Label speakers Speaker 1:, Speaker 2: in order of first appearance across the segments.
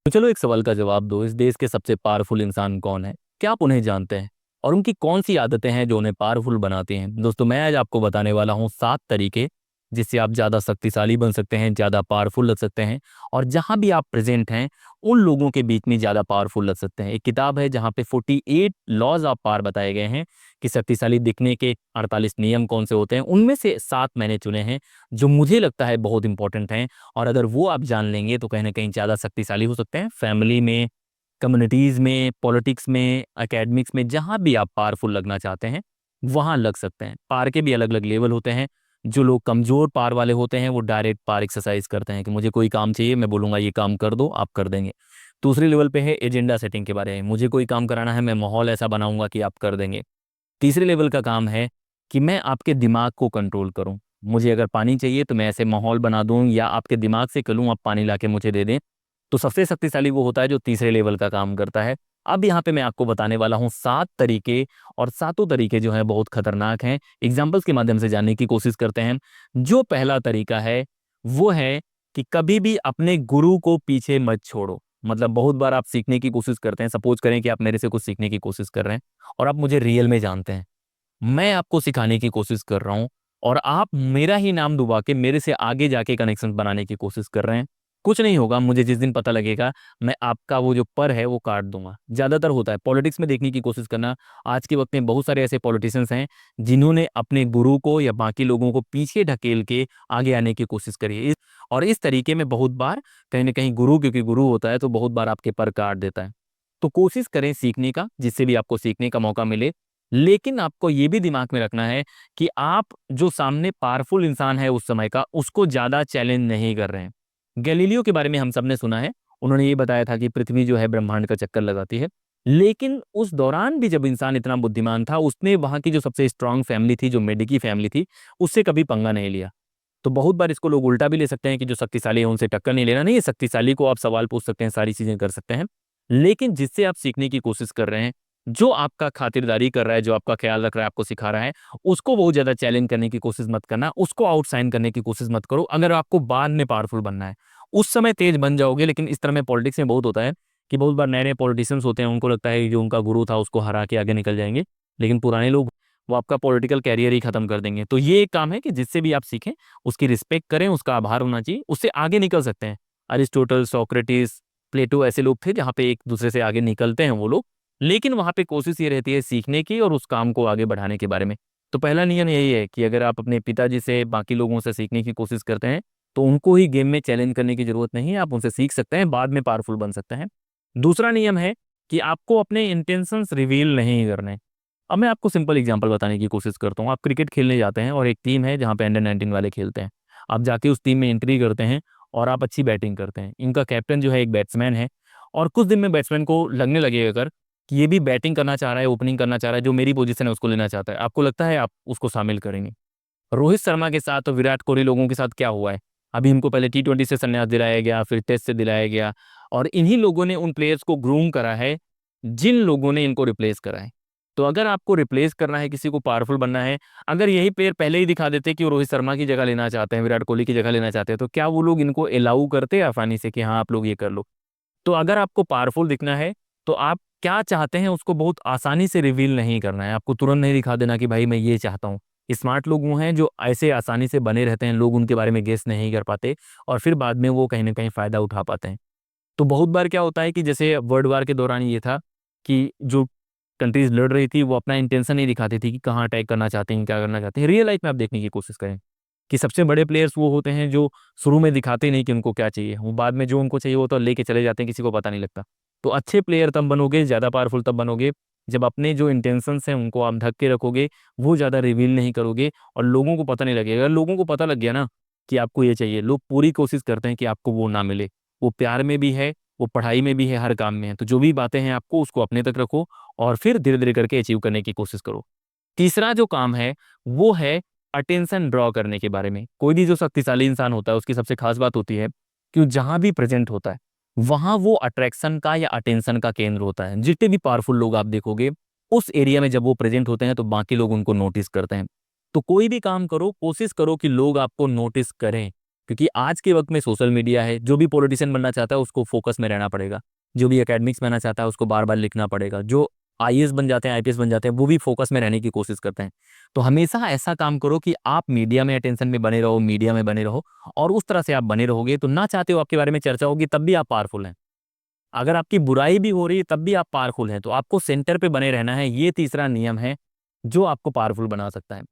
Speaker 1: तो चलो एक सवाल का जवाब दो। इस देश के सबसे पावरफुल इंसान कौन है? क्या आप उन्हें जानते हैं? और उनकी कौन सी आदतें हैं जो उन्हें पावरफुल बनाती हैं? दोस्तों, मैं आज आपको बताने वाला हूँ 7 तरीके जिससे आप ज़्यादा शक्तिशाली बन सकते हैं, ज़्यादा पावरफुल लग सकते हैं और जहाँ भी आप प्रेजेंट हैं उन लोगों के बीच में ज़्यादा पावरफुल लग सकते हैं। एक किताब है जहाँ पे 48 लॉज ऑफ पावर बताए गए हैं कि शक्तिशाली दिखने के 48 नियम कौन से होते हैं। उनमें से 7 मैंने चुने हैं जो मुझे लगता है बहुत इंपॉर्टेंट हैं और अगर वो आप जान लेंगे तो कहीं न कहीं ज़्यादा शक्तिशाली हो सकते हैं। फैमिली में, कम्युनिटीज़ में, पॉलिटिक्स में, एकेडमिक्स में, जहाँ भी आप पावरफुल लगना चाहते हैं, वहाँ लग सकते हैं। पावर के भी अलग-अलग लेवल होते हैं। जो लोग कमज़ोर पावर वाले होते हैं, वो डायरेक्ट पावर एक्सरसाइज़ करते हैं कि मुझे कोई काम चाहिए, मैं बोलूँगा ये काम कर दो, आप कर देंगे। दूसरे लेवल पे है एजेंडा सेटिंग के बारे में, मुझे कोई काम कराना है, मैं माहौल ऐसा बनाऊँगा कि आप कर देंगे। तीसरे लेवल का काम है कि मैं आपके दिमाग को कंट्रोल करूँ। मुझे अगर पानी चाहिए तो मैं ऐसे माहौल बना दूँ या आपके दिमाग से कहूँ आप पानी लाके मुझे दे दें। तो सबसे शक्तिशाली वो होता है जो तीसरे लेवल का काम करता है। अब यहाँ पे मैं आपको बताने वाला हूँ 7 तरीके और सातों तरीके जो हैं बहुत खतरनाक हैं। एग्ज़ाम्पल्स के माध्यम से जानने की कोशिश करते हैं। जो पहला तरीका है वो है कि कभी भी अपने गुरु को पीछे मत छोड़ो। मतलब बहुत बार आप सीखने की कोशिश करते हैं। सपोज़ करें कि आप मेरे से कुछ सीखने की कोशिश कर रहे हैं और आप मुझे रियल में जानते हैं। मैं आपको सिखाने की कोशिश कर रहा हूँ और आप मेरा ही नाम डुबा के मेरे से आगे जाके कनेक्शन बनाने की कोशिश कर रहे हैं। कुछ नहीं होगा, मुझे जिस दिन पता लगेगा, मैं आपका वो जो पर है वो काट दूँगा। ज़्यादातर होता है पॉलिटिक्स में देखने की कोशिश करना, आज के वक़्त में बहुत सारे ऐसे पॉलिटिशियंस हैं, जिन्होंने अपने गुरु को या बाकी लोगों को पीछे ढकेल के आगे आने की कोशिश करी है। इस तरीके में बहुत बार कहीं न कहीं गुरु क्योंकि गुरु होता है तो बहुत बार आपके पर काट देता है। तो कोशिश करें सीखने का, जिससे भी आपको सीखने का मौका मिले। लेकिन आपको ये भी दिमाग में रखना है कि आप जो सामने पावरफुल इंसान है उस समय का, उसको ज़्यादा चैलेंज नहीं कर रहे हैं। गैलीलियो के बारे में हम सबने सुना है। उन्होंने ये बताया था कि पृथ्वी जो है ब्रह्मांड का चक्कर लगाती है। लेकिन उस दौरान भी जब इंसान इतना बुद्धिमान था, उसने वहाँ की जो सबसे स्ट्रॉन्ग फैमिली थी, जो मेडिकी फैमिली थी, उससे कभी पंगा नहीं लिया। तो बहुत बार इसको लोग उल्टा भी ले सकते हैं कि जो शक्तिशाली है उनसे टक्कर नहीं लेना। नहीं है, शक्तिशाली को आप सवाल पूछ सकते हैं, सारी चीज़ें कर सकते हैं। लेकिन जिससे आप सीखने की कोशिश कर रहे हैं, जो आपका खातिरदारी कर रहा है, जो आपका ख़्याल रख रहा है, आपको सिखा रहा है, उसको बहुत ज़्यादा चैलेंज करने की कोशिश मत करना, उसको आउटशाइन करने की कोशिश मत करो, अगर आपको बाद में पावरफुल बनना है। उस समय तेज़ बन जाओगे, लेकिन इस तरह में पॉलिटिक्स में बहुत होता है कि बहुत बार नए-नए पॉलिटिशियंस होते हैं, उनको लगता है कि जो उनका गुरु था, उसको हरा के आगे निकल जाएँगे। लेकिन पुराने लोग, वो आपका पॉलिटिकल करियर ही खत्म कर देंगे। तो ये एक काम है कि जिससे भी आप सीखें, उसकी रिस्पेक्ट करें, उसका आभार होना चाहिए, उससे आगे निकल सकते हैं। अरिस्टोटल, सोक्रेटिस, प्लेटो ऐसे लोग थे जहाँ पे एक-दूसरे से आगे निकलते हैं वो लोग। लेकिन वहाँ पे कोशिश ये रहती है सीखने की और उस काम को आगे बढ़ाने के बारे में। तो पहला नियम यही है कि अगर आप अपने पिताजी से, बाकी लोगों से सीखने की कोशिश करते हैं, तो उनको ही गेम में चैलेंज करने की ज़रूरत नहीं है, आप उनसे सीख सकते हैं, बाद में पावरफुल बन सकते हैं। दूसरा नियम है कि आपको अपने इंटेंशंस रिवील नहीं करने। अब मैं आपको सिंपल एग्जांपल बताने की कोशिश करता हूँ। आप क्रिकेट खेलने जाते हैं और एक टीम है जहाँ पे अंडर 19 वाले खेलते हैं। आप जाके उस टीम में एंट्री करते हैं और आप अच्छी बैटिंग करते हैं। इनका कैप्टन जो है एक बैट्समैन है और कुछ दिन में बैट्समैन को लगने लगेगा अगर कि ये भी बैटिंग करना चाह रहा है, ओपनिंग करना चाह रहा है, जो मेरी पोजीशन है उसको लेना चाहता है। आपको लगता है आप उसको शामिल करेंगे? रोहित शर्मा के साथ और विराट कोहली लोगों के साथ क्या हुआ है? अभी इनको पहले टी-20 से संन्यास दिलाया गया, फिर टेस्ट से दिलाया गया और इन्हीं लोगों ने उन प्लेयर्स को ग्रूम करा है, जिन लोगों ने इनको रिप्लेस करा है। तो अगर आपको रिप्लेस करना है, किसी को पावरफुल बनना है, अगर यही प्लेयर पहले ही दिखा देते कि वो रोहित शर्मा की जगह लेना चाहते हैं, विराट कोहली की जगह लेना चाहते हैं, तो क्या वो लोग इनको अलाउ करते आसानी से कि हाँ, आप लोग ये कर लो? तो अगर आपको पावरफुल दिखना है, तो आप क्या चाहते हैं उसको बहुत आसानी से रिवील नहीं करना है। आपको तुरंत नहीं दिखा देना कि भाई मैं ये चाहता हूँ। स्मार्ट लोग वो हैं जो ऐसे आसानी से बने रहते हैं, लोग उनके बारे में गेस नहीं कर पाते और फिर बाद में वो कहीं न कहीं फ़ायदा उठा पाते हैं। तो बहुत बार क्या होता है कि जैसे वर्ल्ड वार के दौरान ये था कि जो कंट्रीज़ लड़ रही थी वो अपना इंटेंशन नहीं दिखाती थी कि कहाँ अटैक करना चाहते हैं, क्या करना चाहते हैं। रियल लाइफ़ में आप देखने की कोशिश करें कि सबसे बड़े प्लेयर्स वो होते हैं जो शुरू में दिखाते नहीं कि उनको क्या चाहिए। वो बाद में जो उनको चाहिए वो तो लेके चले जाते हैं, किसी को पता नहीं लगता। तो अच्छे प्लेयर तब बनोगे, ज़्यादा पावरफुल तब बनोगे, जब अपने जो इंटेंशंस हैं उनको आप ढक के रखोगे, वो ज़्यादा रिवील नहीं करोगे और लोगों को पता नहीं लगेगा। अगर लोगों को पता लग गया ना कि आपको ये चाहिए, लोग पूरी कोशिश करते हैं कि आपको वो ना मिले। वो प्यार में भी है, वो पढ़ाई में भी है, हर काम में है। तो जो भी बातें हैं आपको उसको अपने तक रखो और फिर धीरे-धीरे करके अचीव करने की कोशिश करो। तीसरा जो काम है, वो है अटेंशन ड्रॉ करने के बारे में। कोई भी जो शक्तिशाली इंसान होता है, उसकी सबसे खास बात होती है कि वो जहाँ भी प्रेज़ेंट होता है, वहाँ वो अट्रैक्शन का या अटेंशन का केंद्र होता है। जितने भी पावरफुल लोग आप देखोगे, उस एरिया में जब वो प्रेज़ेंट होते हैं, तो बाकी लोग उनको नोटिस करते हैं। तो कोई भी काम करो, कोशिश करो कि लोग आपको नोटिस करें। क्योंकि आज के वक्त में सोशल मीडिया है, जो भी पॉलिटिशियन बनना चाहता है उसको फोकस में रहना पड़ेगा, जो भी एकेडमिक्स बनना चाहता है उसको बार बार लिखना पड़ेगा, जो आईएएस बन जाते हैं, आईपीएस बन जाते हैं, वो भी फोकस में रहने की कोशिश करते हैं। तो हमेशा ऐसा काम करो कि आप मीडिया में अटेंशन में बने रहो, मीडिया में बने रहो, और उस तरह से आप बने रहोगे तो ना चाहते हो आपके बारे में चर्चा होगी, तब भी आप पावरफुल हैं। अगर आपकी बुराई भी हो रही है तब भी आप पावरफुल हैं। तो आपको सेंटर पे बने रहना है, ये तीसरा नियम है जो आपको पावरफुल बना सकता है।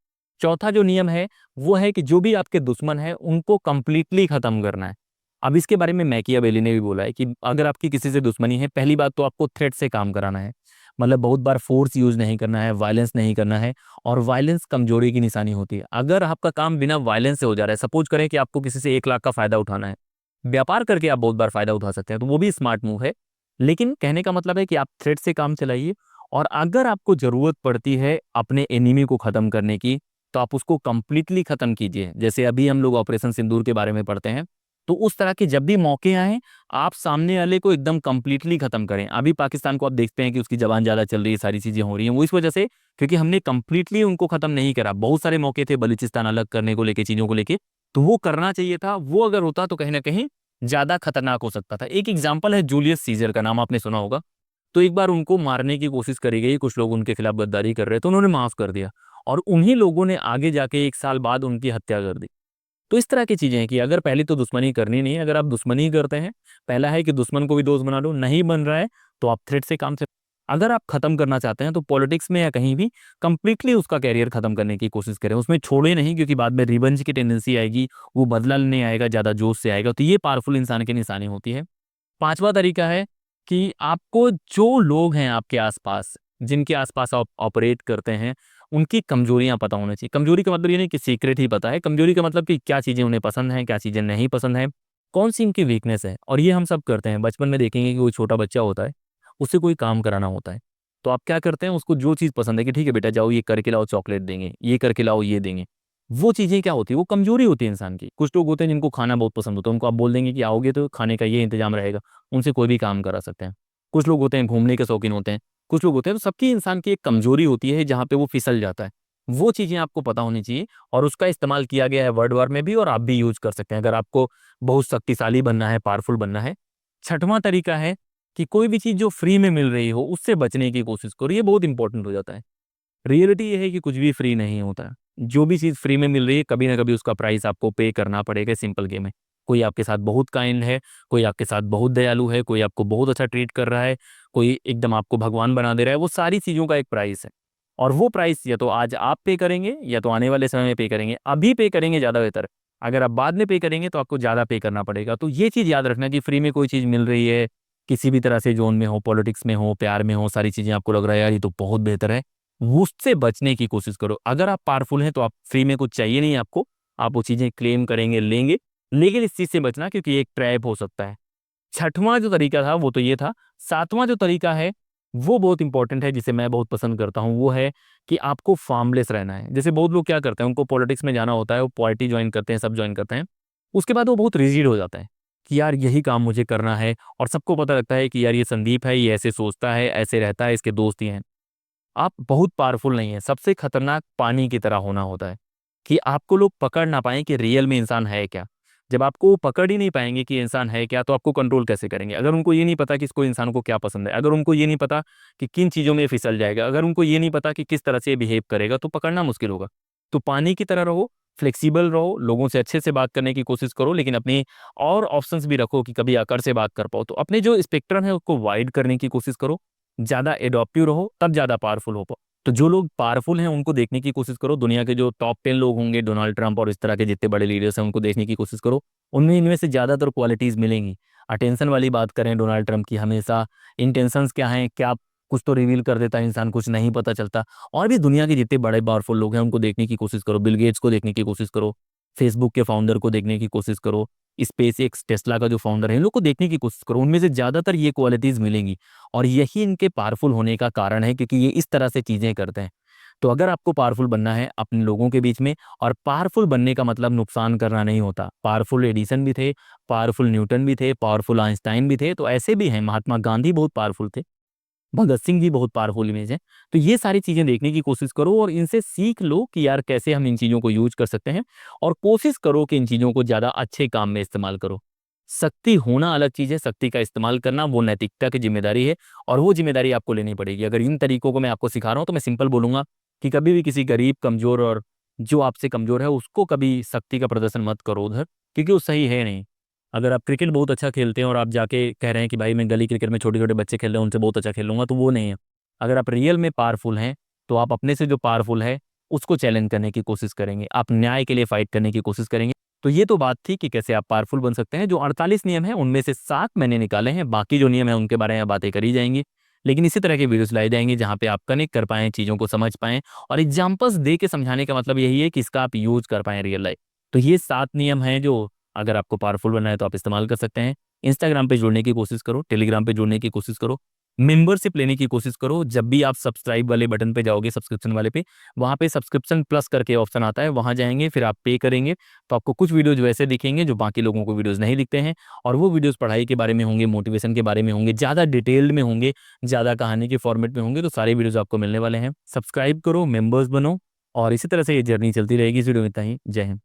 Speaker 1: चौथा जो नियम है वो है कि जो भी आपके दुश्मन है उनको कंप्लीटली खत्म करना है। अब इसके बारे में मैकियावेली ने भी बोला है कि अगर आपकी किसी से दुश्मनी है, पहली बात तो आपको थ्रेट से काम कराना है, मतलब बहुत बार फोर्स यूज नहीं करना है, वायलेंस नहीं करना है। और वायलेंस कमजोरी की निशानी होती है। अगर आपका काम बिना वायलेंस से हो जा रहा है, सपोज करें कि आपको किसी से 1 लाख का फायदा उठाना है, व्यापार करके आप बहुत बार फायदा उठा सकते हैं, तो वो भी स्मार्ट मूव है। लेकिन कहने का मतलब है कि आप थ्रेट से काम चलाइए, और अगर आपको जरूरत पड़ती है अपने एनिमी को खत्म करने की, तो आप उसको कंप्लीटली खत्म कीजिए। जैसे अभी हम लोग ऑपरेशन सिंदूर के बारे में पढ़ते हैं, तो उस तरह के जब भी मौके आए, आप सामने वाले को एकदम कंप्लीटली खत्म करें। अभी पाकिस्तान को आप देखते हैं कि उसकी जबान ज्यादा चल रही है, सारी चीजें हो रही हैं, वो इस वजह से क्योंकि हमने कंप्लीटली उनको खत्म नहीं करा। बहुत सारे मौके थे बलूचिस्तान अलग करने को लेके, चीजों को लेके, तो वो करना चाहिए था। वो अगर होता तो कहीं ना कहीं ज्यादा खतरनाक हो सकता था। एक एग्जाम्पल है जूलियस सीजर का, नाम आपने सुना होगा। तो एक बार उनको मारने की कोशिश करी गई, कुछ लोग उनके खिलाफ गद्दारी कर रहे थे, उन्होंने माफ कर दिया, और उन्हीं लोगों ने आगे जाके 1 साल बाद उनकी हत्या कर दी। तो इस तरह की चीजें हैं कि अगर पहले तो दुश्मनी करनी नहीं है, अगर आप दुश्मनी करते हैं, पहला है कि दुश्मन को भी दोस्त बना लो, नहीं बन रहा है तो आप थ्रेट से काम से, अगर आप खत्म करना चाहते हैं तो पॉलिटिक्स में या कहीं भी कंप्लीटली उसका कैरियर खत्म करने की कोशिश करें, उसमें छोड़े नहीं, क्योंकि बाद में रिवेंज की टेंडेंसी आएगी, वो बदला लेने आएगा, ज्यादा जोश से आएगा। तो ये पावरफुल इंसान की निशानी होती है। पांचवा तरीका है कि आपको जो लोग हैं आपके आसपास, जिनके आसपास आप ऑपरेट करते हैं, उनकी कमजोरियां पता होनी चाहिए। कमजोरी का मतलब ये नहीं कि सीक्रेट ही पता है, कमजोरी का मतलब कि क्या चीजें उन्हें पसंद है, क्या चीजें नहीं पसंद है, कौन सी उनकी वीकनेस है। और ये हम सब करते हैं। बचपन में देखेंगे कि कोई छोटा बच्चा होता है, उससे कोई काम कराना होता है, तो आप क्या करते हैं, उसको जो चीज़ पसंद है कि ठीक है बेटा जाओ ये करके लाओ, चॉकलेट देंगे, ये करके लाओ, ये देंगे। वो चीज़ें क्या होती है, वो कमजोरी होती है इंसान की। कुछ लोग होते हैं जिनको खाना बहुत पसंद होता है, उनको आप बोल देंगे कि आओगे तो खाने का ये इंतजाम रहेगा, उनसे कोई भी काम करा सकते हैं। कुछ लोग होते हैं घूमने के शौकीन होते हैं, कुछ लोग होते हैं, तो सबकी इंसान की एक कमजोरी होती है जहाँ पे वो फिसल जाता है। वो चीज़ें आपको पता होनी चाहिए, और उसका इस्तेमाल किया गया है वर्ड वार में भी, और आप भी यूज कर सकते हैं अगर आपको बहुत शक्तिशाली बनना है, पावरफुल बनना है। छठवां तरीका है कि कोई भी चीज़ जो फ्री में मिल रही हो उससे बचने की कोशिश करो। ये बहुत इंपॉर्टेंट हो जाता है। रियलिटी ये है कि कुछ भी फ्री नहीं होता है। जो भी चीज़ फ्री में मिल रही है, कभी ना कभी उसका प्राइस आपको पे करना पड़ेगा। सिंपल गेम है। कोई आपके साथ बहुत काइंड है, कोई आपके साथ बहुत दयालु है, कोई आपको बहुत अच्छा ट्रीट कर रहा है, कोई एकदम आपको भगवान बना दे रहा है, वो सारी चीज़ों का एक प्राइस है। और वो प्राइस या तो आज आप पे करेंगे या तो आने वाले समय में पे करेंगे। अभी पे करेंगे ज़्यादा बेहतर। अगर आप बाद में पे करेंगे तो आपको ज़्यादा पे करना पड़ेगा। तो ये चीज़ याद रखना कि फ्री में कोई चीज़ मिल रही है, किसी भी तरह से जोन में हो, पॉलिटिक्स में हो, प्यार में हो, सारी चीज़ें आपको लग रहा है यार ये तो बहुत बेहतर है, उससे बचने की कोशिश करो। अगर आप पावरफुल हैं तो आप फ्री में कुछ चाहिए नहीं आपको, आप वो चीजें क्लेम करेंगे, लेंगे, लेकिन इस चीज से बचना क्योंकि ये एक ट्रैप हो सकता है। छठवां जो तरीका था वो तो ये था। सातवां जो तरीका है वो बहुत इंपॉर्टेंट है, जिसे मैं बहुत पसंद करता हूँ। वो है कि आपको फार्मलेस रहना है। जैसे बहुत लोग क्या करते हैं, उनको पॉलिटिक्स में जाना होता है, वो पार्टी ज्वाइन करते हैं, सब ज्वाइन करते हैं, उसके बाद वो बहुत रिजिड हो जाता है कि यार यही काम मुझे करना है, और सबको पता लगता है कि यार ये संदीप है, ये ऐसे सोचता है, ऐसे रहता है, इसके दोस्त ही हैं। आप बहुत पावरफुल नहीं है। सबसे खतरनाक पानी की तरह होना होता है कि आपको लोग पकड़ ना पाएं कि रियल में इंसान है क्या। जब आपको वो पकड़ ही नहीं पाएंगे कि इंसान है क्या, तो आपको कंट्रोल कैसे करेंगे। अगर उनको ये नहीं पता कि इसको इंसान को क्या पसंद है, अगर उनको ये नहीं पता कि किन चीज़ों में फिसल जाएगा, अगर उनको ये नहीं पता कि किस तरह से बिहेव करेगा, तो पकड़ना मुश्किल होगा। तो पानी की तरह रहो, फ्लेक्सिबल रहो, लोगों से अच्छे से बात करने की कोशिश करो, लेकिन अपनी और ऑप्शंस भी रखो कि कभी आकर से बात कर पाओ। तो अपने जो स्पेक्ट्रम है उसको वाइड करने की कोशिश करो, ज़्यादा एडॉप्टिव रहो, तब ज़्यादा पावरफुल हो पाओ। तो जो लोग पावरफुल हैं उनको देखने की कोशिश करो। दुनिया के जो टॉप 10 लोग होंगे, डोनाल्ड ट्रंप और इस तरह के जितने बड़े लीडर्स हैं, उनको देखने की कोशिश करो। उनमें इनमें से ज़्यादातर क्वालिटीज़ मिलेंगी। अटेंशन वाली बात करें डोनाल्ड ट्रंप की, हमेशा इंटेंशंस क्या हैं, क्या कुछ तो रिवील कर देता है इंसान, कुछ नहीं पता चलता। और भी दुनिया के जितने बड़े पावरफुल लोग हैं उनको देखने की कोशिश करो। बिल गेट्स को देखने की कोशिश करो, फेसबुक के फाउंडर को देखने की कोशिश करो, स्पेस एक्स टेस्ला का जो फाउंडर है, इन लोग को देखने की कोशिश करो। उनमें से ज़्यादातर ये क्वालिटीज़ मिलेंगी, और यही इनके पावरफुल होने का कारण है, क्योंकि ये इस तरह से चीज़ें करते हैं। तो अगर आपको पावरफुल बनना है अपने लोगों के बीच में, और पावरफुल बनने का मतलब नुकसान करना नहीं होता। पावरफुल एडिसन भी थे, पावरफुल न्यूटन भी थे, पावरफुल आइंस्टाइन भी थे, तो ऐसे भी हैं। महात्मा गांधी बहुत पावरफुल थे, भगत सिंह जी बहुत पावरफुल इमेज है। तो ये सारी चीज़ें देखने की कोशिश करो और इनसे सीख लो कि यार कैसे हम इन चीज़ों को यूज़ कर सकते हैं, और कोशिश करो कि इन चीज़ों को ज़्यादा अच्छे काम में इस्तेमाल करो। शक्ति होना अलग चीज़ है, शक्ति का इस्तेमाल करना वो नैतिकता की ज़िम्मेदारी है, और वो ज़िम्मेदारी आपको लेनी पड़ेगी। अगर इन तरीकों को मैं आपको सिखा रहा हूँ तो मैं सिंपल बोलूँगा कि कभी भी किसी गरीब, कमज़ोर और जो आपसे कमज़ोर है उसको कभी शक्ति का प्रदर्शन मत करो उधर, क्योंकि वो सही है नहीं। अगर आप क्रिकेट बहुत अच्छा खेलते हैं और आप जाके कह रहे हैं कि भाई मैं गली क्रिकेट में छोटे-छोटे बच्चे खेल रहे हैं उनसे बहुत अच्छा खेल लूँगा, तो वो नहीं है। अगर आप रियल में पावरफुल हैं, तो आप अपने से जो पावरफुल है उसको चैलेंज करने की कोशिश करेंगे। आप न्याय के लिए फाइट करने की कोशिश करेंगे। तो ये तो बात थी कि कैसे आप पावरफुल बन सकते हैं। जो 48 नियम हैं उनमें से 7 मैंने निकाले हैं, बाकी जो नियम हैं उनके बारे में बातें करी जाएँगी। लेकिन इसी तरह के वीडियोज़ लाए जाएँगे जहाँ पे आप कनेक्ट कर पाएँ, चीज़ों को समझ पाएँ, और एग्ज़ाम्पल्स दे के समझाने का मतलब यही है कि इसका आप यूज़ कर पाएँ रियल लाइफ़। तो ये 7 नियम हैं जो अगर आपको पावरफुल बनना है तो आप इस्तेमाल कर सकते हैं। इंस्टाग्राम पे जुड़ने की कोशिश करो, टेलीग्राम पे जुड़ने की कोशिश करो, मेंबरशिप लेने की कोशिश करो। जब भी आप सब्सक्राइब वाले बटन पे जाओगे, सब्सक्रिप्शन वाले पे, वहाँ पे सब्सक्रिप्शन प्लस करके ऑप्शन आता है, वहाँ जाएँगे, फिर आप पे करेंगे, तो आपको कुछ वीडियोज़ वैसे दिखेंगे जो बाकी लोगों को वीडियोज़ नहीं दिखते हैं, और वो वीडियोज़ पढ़ाई के बारे में होंगे, मोटिवेशन के बारे में होंगे, ज़्यादा डिटेल्ड में होंगे, ज़्यादा कहानी के फॉर्मेट में होंगे, तो सारे वीडियोज़ आपको मिलने वाले हैं। सब्सक्राइब करो, मेंबर्स बनो, और इसी तरह से ये जर्नी चलती रहेगी। इस वीडियो में इतना ही। जय हिंद।